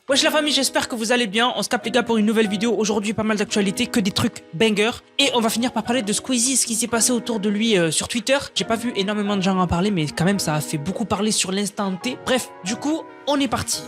Wesh la famille, j'espère que vous allez bien. On se capte les gars pour une nouvelle vidéo. Aujourd'hui pas mal d'actualités, que des trucs banger. Et on va finir par parler de Squeezie, ce qui s'est passé autour de lui sur Twitter. J'ai pas vu énormément de gens en parler, mais quand même ça a fait beaucoup parler sur l'instant T. Bref, du coup, on est parti.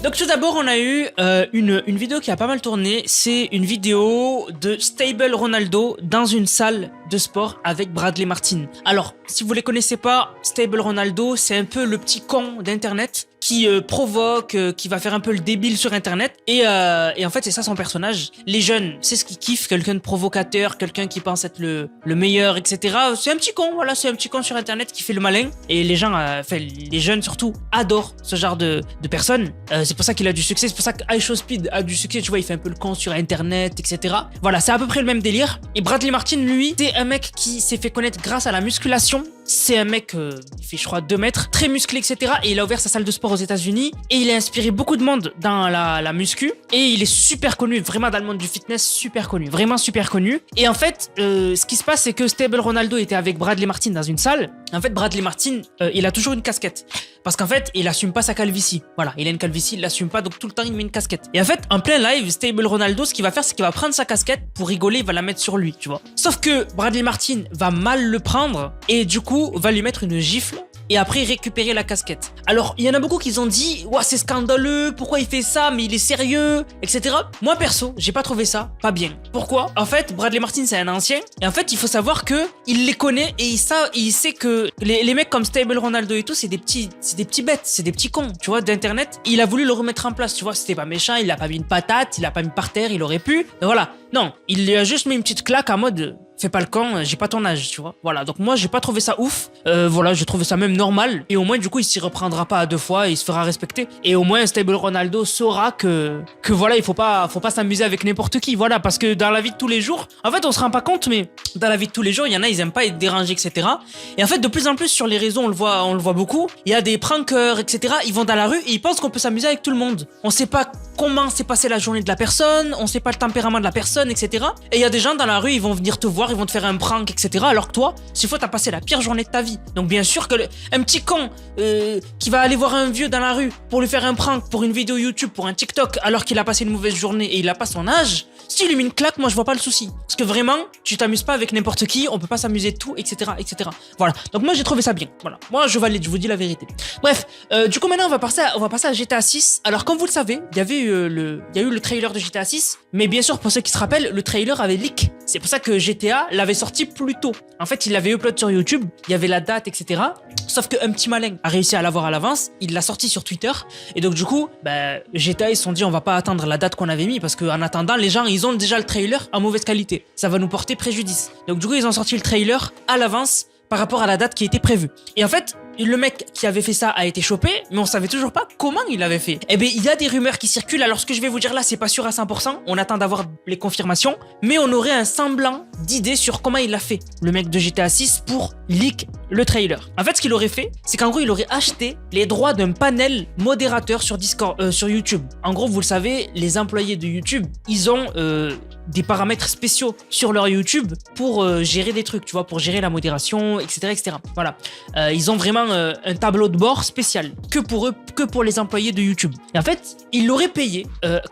Donc tout d'abord on a eu une vidéo qui a pas mal tourné. C'est une vidéo de Stable Ronaldo dans une salle de sport avec Bradley Martin. Alors si vous les connaissez pas, Stable Ronaldo c'est un peu le petit con d'internet qui provoque, qui va faire un peu le débile sur internet et en fait c'est ça son personnage. Les jeunes c'est ce qu'ils kiffent, quelqu'un de provocateur, quelqu'un qui pense être le meilleur, etc. C'est un petit con, voilà, c'est un petit con sur internet qui fait le malin et les gens, enfin les jeunes surtout adorent ce genre de personnes. C'est pour ça qu'il a du succès, c'est pour ça que iShowSpeed a du succès, tu vois, il fait un peu le con sur internet, etc. Voilà, c'est à peu près le même délire. Et Bradley Martin, lui, c'est un mec qui s'est fait connaître grâce à la musculation. C'est un mec, il fait je crois 2 mètres, très musclé, etc. Et il a ouvert sa salle de sport aux États-Unis et il a inspiré beaucoup de monde dans la muscu. Et il est super connu, vraiment dans le monde du fitness, super connu, vraiment super connu. Et en fait, ce qui se passe, c'est que Stable Ronaldo était avec Bradley Martin dans une salle. En fait, Bradley Martin, il a toujours une casquette. Parce qu'en fait, il assume pas sa calvitie. Voilà, il a une calvitie, il l'assume pas, donc tout le temps il met une casquette. Et en fait, en plein live, Stable Ronaldo, ce qu'il va faire, c'est qu'il va prendre sa casquette pour rigoler, il va la mettre sur lui, tu vois. Sauf que Bradley Martin va mal le prendre et du coup va lui mettre une gifle et après récupérer la casquette. Alors, il y en a beaucoup qui ont dit « Ouah, c'est scandaleux, pourquoi il fait ça, mais il est sérieux, etc. » Moi, perso, j'ai pas trouvé ça pas bien. Pourquoi? En fait, Bradley Martin, c'est un ancien. Et en fait, il faut savoir que il les connaît et il sait que les mecs comme Stable Ronaldo et tout, c'est des petits bêtes, c'est des petits cons, tu vois, d'internet. Il a voulu le remettre en place, tu vois, c'était pas méchant, il a pas mis une patate, il a pas mis par terre, il aurait pu. Et voilà. Non, il lui a juste mis une petite claque en mode fais pas le con, j'ai pas ton âge, tu vois. Voilà, donc moi j'ai pas trouvé ça ouf. Voilà, j'ai trouvé ça même normal. Et au moins du coup il s'y reprendra pas à 2 fois et il se fera respecter. Et au moins Stable Ronaldo saura que voilà, il faut pas s'amuser avec n'importe qui. Voilà, parce que dans la vie de tous les jours, en fait on se rend pas compte, mais dans la vie de tous les jours, il y en a, ils aiment pas être dérangés, etc. Et en fait de plus en plus sur les réseaux, on le voit beaucoup. Il y a des prankers, etc. Ils vont dans la rue et ils pensent qu'on peut s'amuser avec tout le monde. On sait pas comment s'est passée la journée de la personne, on sait pas le tempérament de la personne, etc. Et il y a des gens dans la rue, ils vont venir te voir, ils vont te faire un prank, etc. Alors que toi, s'il faut, t'as passé la pire journée de ta vie. Donc bien sûr que un petit con qui va aller voir un vieux dans la rue pour lui faire un prank, pour une vidéo YouTube, pour un TikTok, alors qu'il a passé une mauvaise journée et il a pas son âge, s'il lui met une claque, moi je vois pas le souci. Parce que vraiment, tu t'amuses pas avec n'importe qui, on peut pas s'amuser de tout, etc., etc. Voilà. Donc moi j'ai trouvé ça bien. Voilà. Moi je valide, je vous dis la vérité. Bref, du coup maintenant on va passer à GTA 6. Alors comme vous le savez, il y a eu le trailer de GTA 6, mais bien sûr pour ceux qui se rappellent, le trailer avait leak. C'est pour ça que GTA l'avait sorti plus tôt. En fait, il l'avait upload sur YouTube, il y avait la date, etc. Sauf qu'un petit malin a réussi à l'avoir à l'avance, il l'a sorti sur Twitter, et donc du coup, GTA ils se sont dit on va pas attendre la date qu'on avait mis, parce qu'en attendant, les gens ils ont déjà le trailer en mauvaise qualité. Ça va nous porter préjudice. Donc du coup, ils ont sorti le trailer à l'avance par rapport à la date qui était prévue. Et en fait, le mec qui avait fait ça a été chopé, mais on savait toujours pas comment il l'avait fait. Eh bien, il y a des rumeurs qui circulent. Alors, ce que je vais vous dire là, c'est pas sûr à 100%. On attend d'avoir les confirmations, mais on aurait un semblant d'idée sur comment il l'a fait, le mec de GTA 6, pour leak le trailer. En fait, ce qu'il aurait fait, c'est qu'en gros, il aurait acheté les droits d'un panel modérateur sur Discord, sur YouTube. En gros, vous le savez, les employés de YouTube, ils ont des paramètres spéciaux sur leur YouTube pour gérer des trucs, tu vois, pour gérer la modération, etc., etc. Voilà. Ils ont vraiment un tableau de bord spécial que pour eux, que pour les employés de YouTube. Et en fait, il aurait payé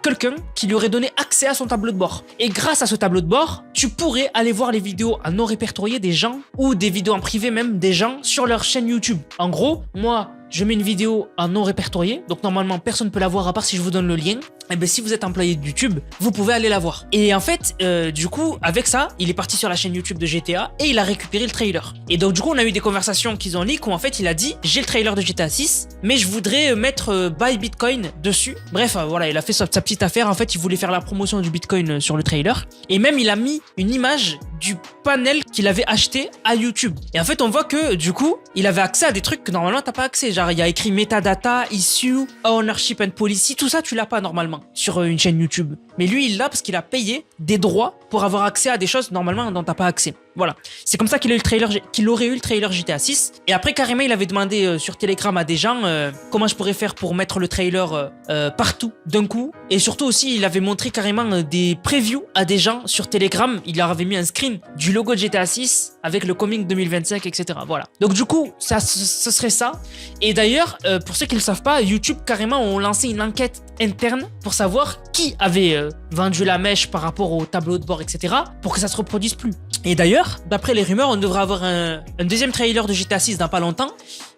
quelqu'un qui lui aurait donné accès à son tableau de bord. Et grâce à ce tableau de bord, tu pourrais aller voir les vidéos en non répertoriées des gens ou des vidéos en privé même des gens sur leur chaîne YouTube. En gros, moi, je mets une vidéo en non répertorié, donc normalement personne ne peut la voir à part si je vous donne le lien. Et bien si vous êtes employé de YouTube, vous pouvez aller la voir. Et en fait, du coup, avec ça, il est parti sur la chaîne YouTube de GTA et il a récupéré le trailer. Et donc du coup, on a eu des conversations qu'ils ont leak où en fait il a dit j'ai le trailer de GTA 6, mais je voudrais mettre Buy Bitcoin dessus. Bref, voilà, il a fait sa petite affaire. En fait, il voulait faire la promotion du Bitcoin sur le trailer. Et même il a mis une image du panel qu'il avait acheté à YouTube. Et en fait, on voit que du coup, il avait accès à des trucs que normalement t'as pas accès. Genre, il y a écrit metadata, issue, ownership and policy, tout ça, tu l'as pas normalement sur une chaîne YouTube. Mais lui, il l'a parce qu'il a payé des droits pour avoir accès à des choses normalement dont t'as pas accès. Voilà. C'est comme ça qu'il aurait eu le trailer GTA 6. Et après, carrément, il avait demandé sur Telegram à des gens comment je pourrais faire pour mettre le trailer partout d'un coup. Et surtout aussi, il avait montré carrément des previews à des gens sur Telegram. Il leur avait mis un screen du logo de GTA 6 avec le coming 2025, etc. Voilà. Donc du coup, ce serait ça. Et d'ailleurs, pour ceux qui ne le savent pas, YouTube carrément ont lancé une enquête interne pour savoir qui avait vendu la mèche par rapport au tableau de bord, etc. pour que ça se reproduise plus. Et d'ailleurs, d'après les rumeurs, on devrait avoir un deuxième trailer de GTA 6 dans pas longtemps.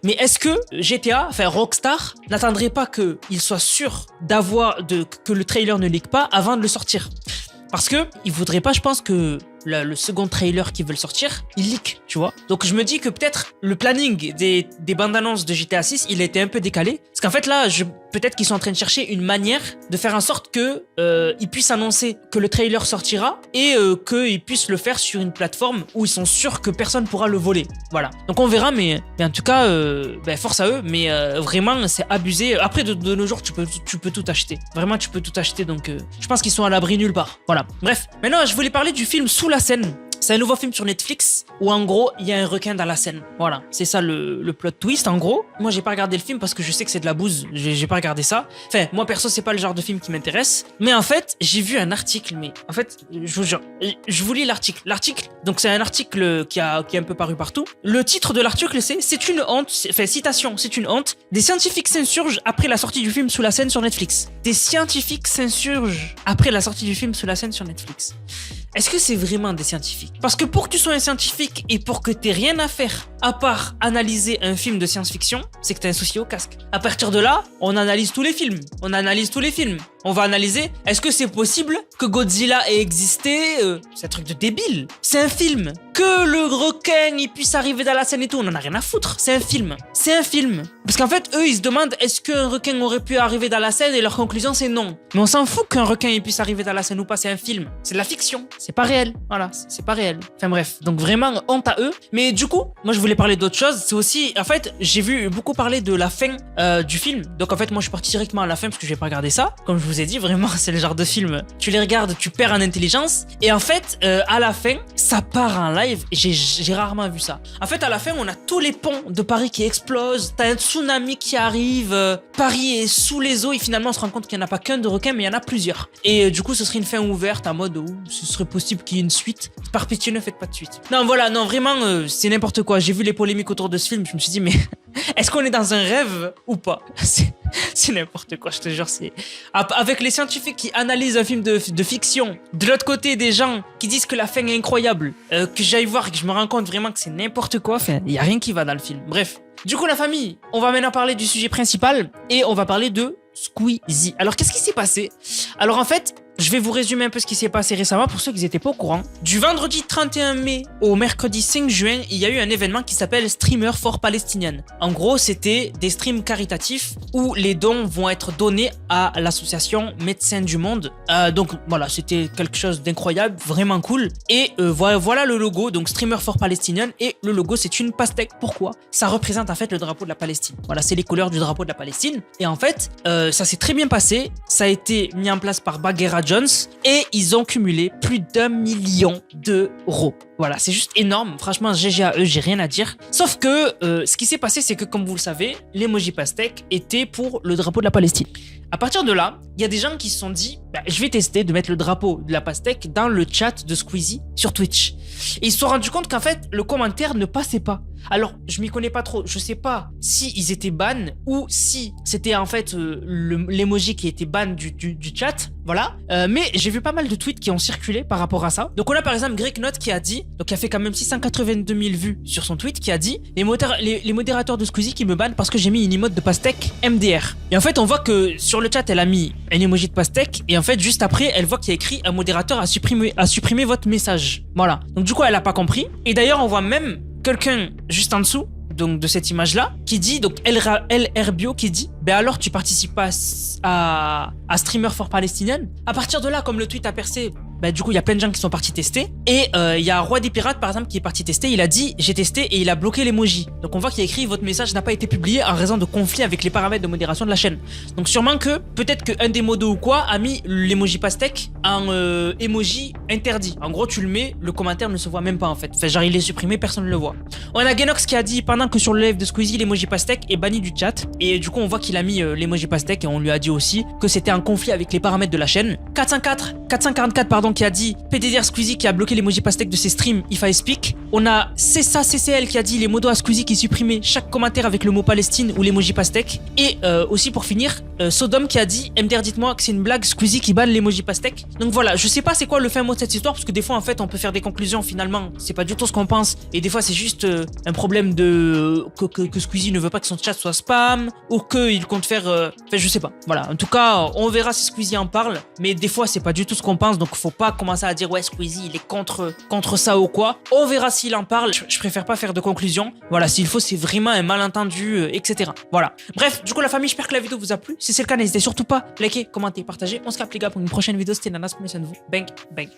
Mais est-ce que GTA, enfin Rockstar, n'attendrait pas qu'il soit sûr que le trailer ne leak pas avant de le sortir? Parce que il voudrait pas, je pense, que le second trailer qu'ils veulent sortir, il leak, tu vois. Donc je me dis que peut-être le planning des bandes annonces de GTA 6, il a été un peu décalé. Parce qu'en fait là, peut-être qu'ils sont en train de chercher une manière de faire en sorte que ils puissent annoncer que le trailer sortira et qu'ils puissent le faire sur une plateforme où ils sont sûrs que personne pourra le voler. Voilà. Donc on verra, mais en tout cas, force à eux. Mais vraiment, c'est abusé. Après, de nos jours, tu peux tout acheter. Vraiment, tu peux tout acheter. Donc je pense qu'ils sont à l'abri nulle part. Voilà. Bref. Maintenant, je voulais parler du film Sous la Seine. C'est un nouveau film sur Netflix où en gros il y a un requin dans la Seine. Voilà, c'est ça le plot twist en gros. Moi j'ai pas regardé le film parce que je sais que c'est de la bouse. J'ai pas regardé ça. Enfin moi perso c'est pas le genre de film qui m'intéresse. Mais en fait j'ai vu un article. Mais en fait je vous jure, je vous lis l'article. L'article, donc c'est un article qui est un peu paru partout. Le titre de l'article c'est une honte. Enfin citation, c'est une honte. Des scientifiques s'insurgent après la sortie du film Sous la Seine sur Netflix. Des scientifiques s'insurgent après la sortie du film Sous la Seine sur Netflix. Est-ce que c'est vraiment des scientifiques? Parce que pour que tu sois un scientifique et pour que t'aies rien à faire à part analyser un film de science-fiction, c'est que t'as un souci au casque. À partir de là, on analyse tous les films. On va analyser, est-ce que c'est possible que Godzilla ait existé? C'est un truc de débile. C'est un film. Que le requin il puisse arriver dans la scène et tout, on en a rien à foutre. C'est un film. Parce qu'en fait, eux, ils se demandent est-ce qu'un requin aurait pu arriver dans la scène et leur conclusion, c'est non. Mais on s'en fout qu'un requin il puisse arriver dans la scène ou pas, c'est un film. C'est de la fiction. C'est pas réel. Voilà, c'est pas réel. Enfin bref, donc vraiment, honte à eux. Mais du coup, moi, je voulais parler d'autre chose. C'est aussi, en fait, j'ai vu beaucoup parler de la fin du film. Donc en fait, moi, je suis parti directement à la fin parce que je vais pas regarder ça. Comme je vous ai dit, vraiment, c'est le genre de film, tu les regardes, tu perds en intelligence. Et en fait, à la fin, ça part en live. J'ai rarement vu ça. En fait, à la fin, on a tous les ponts de Paris qui explosent. T'as un tsunami qui arrive. Paris est sous les eaux et finalement, on se rend compte qu'il n'y en a pas qu'un de requin, mais il y en a plusieurs. Et du coup, ce serait une fin ouverte en mode où ce serait possible qu'il y ait une suite. Par pitié, ne faites pas de suite. Non, voilà, non, vraiment, c'est n'importe quoi. J'ai vu les polémiques autour de ce film. Je me suis dit, mais est-ce qu'on est dans un rêve ou pas? C'est n'importe quoi, je te jure. C'est avec les scientifiques qui analysent un film de fiction, de l'autre côté des gens qui disent que la fin est incroyable, que j'aille voir et que je me rends compte vraiment que c'est n'importe quoi. Enfin, il y a rien qui va dans le film. Bref, du coup la famille, on va maintenant parler du sujet principal et on va parler de Squeezie. Alors qu'est-ce qui s'est passé? Alors en fait, je vais vous résumer un peu ce qui s'est passé récemment pour ceux qui n'étaient pas au courant. Du vendredi 31 mai au mercredi 5 juin, il y a eu un événement qui s'appelle Streamer for Palestinian. En gros, c'était des streams caritatifs où les dons vont être donnés à l'association Médecins du Monde. Donc voilà, c'était quelque chose d'incroyable, vraiment cool. Et voilà le logo, donc Streamer for Palestinian. Et le logo, c'est une pastèque. Pourquoi? Ça représente en fait le drapeau de la Palestine. Voilà, c'est les couleurs du drapeau de la Palestine. Et en fait, ça s'est très bien passé. Ça a été mis en place par Bagheera Jones et ils ont cumulé plus d'1 million d'euros. Voilà, c'est juste énorme. Franchement, GG à eux, j'ai rien à dire. Sauf que ce qui s'est passé, c'est que comme vous le savez, l'emoji pastèque était pour le drapeau de la Palestine. À partir de là, il y a des gens qui se sont dit je vais tester de mettre le drapeau de la pastèque dans le chat de Squeezie sur Twitch. Et ils se sont rendus compte qu'en fait, le commentaire ne passait pas. Alors, je m'y connais pas trop. Je sais pas si ils étaient ban ou si c'était en fait l'emoji qui était ban du chat. Voilà. Mais j'ai vu pas mal de tweets qui ont circulé par rapport à ça. Donc on a par exemple Greg Note qui a dit, donc qui a fait quand même 682 000 vues sur son tweet, qui a dit les modérateurs de Squeezie qui me bannent parce que j'ai mis une emote de pastèque MDR. Et en fait, on voit que sur le chat, elle a mis un emoji de pastèque et en fait, juste après, elle voit qu'il y a écrit un modérateur a supprimé votre message. Voilà. Donc du coup, elle a pas compris. Et d'ailleurs, on voit même quelqu'un juste en dessous donc de cette image là qui dit, donc LR Bio qui dit alors tu participes pas à Streamer for Palestinian. À partir de là, comme le tweet a percé, bah du coup il y a plein de gens qui sont partis tester et il y a Roi des Pirates par exemple qui est parti tester, il a dit j'ai testé et il a bloqué l'emoji. Donc on voit qu'il y a écrit votre message n'a pas été publié en raison de conflits avec les paramètres de modération de la chaîne. Donc sûrement que peut-être qu'un des modos ou quoi a mis l'emoji pastèque en emoji interdit. En gros tu le mets, le commentaire ne se voit même pas en fait. Enfin genre il est supprimé, personne ne le voit. On a Genox qui a dit pendant que sur le live de Squeezie l'emoji pastèque est banni du chat et du coup on voit qu'il a mis l'emoji pastèque et on lui a dit aussi que c'était en conflit avec les paramètres de la chaîne. 444 pardon qui a dit PDDR Squeezie qui a bloqué l'emoji pastèque de ses streams if I speak. On a Cessa CCL qui a dit les modos à Squeezie qui supprimait chaque commentaire avec le mot Palestine ou l'emoji pastèque. Et aussi pour finir Sodom qui a dit MDR dites-moi que c'est une blague Squeezie qui banne l'emoji pastèque. Donc voilà, je sais pas c'est quoi le fin mot de cette histoire parce que des fois en fait on peut faire des conclusions finalement c'est pas du tout ce qu'on pense et des fois c'est juste un problème de que Squeezie ne veut pas que son chat soit spam ou qu'il compte faire enfin je sais pas. Voilà, en tout cas on verra si Squeezie en parle mais des fois c'est pas du tout ce qu'on pense donc faut pas commencer à dire ouais Squeezie il est contre ça ou quoi. On verra s'il en parle, je préfère pas faire de conclusion. Voilà, s'il faut c'est vraiment un malentendu etc. Voilà. Bref, du coup la famille, j'espère que la vidéo vous a plu. Si c'est le cas, n'hésitez surtout pas à liker, commenter, partager. On se capte les gars pour une prochaine vidéo. C'était Nanas, prenez soin de vous. Bang, bang.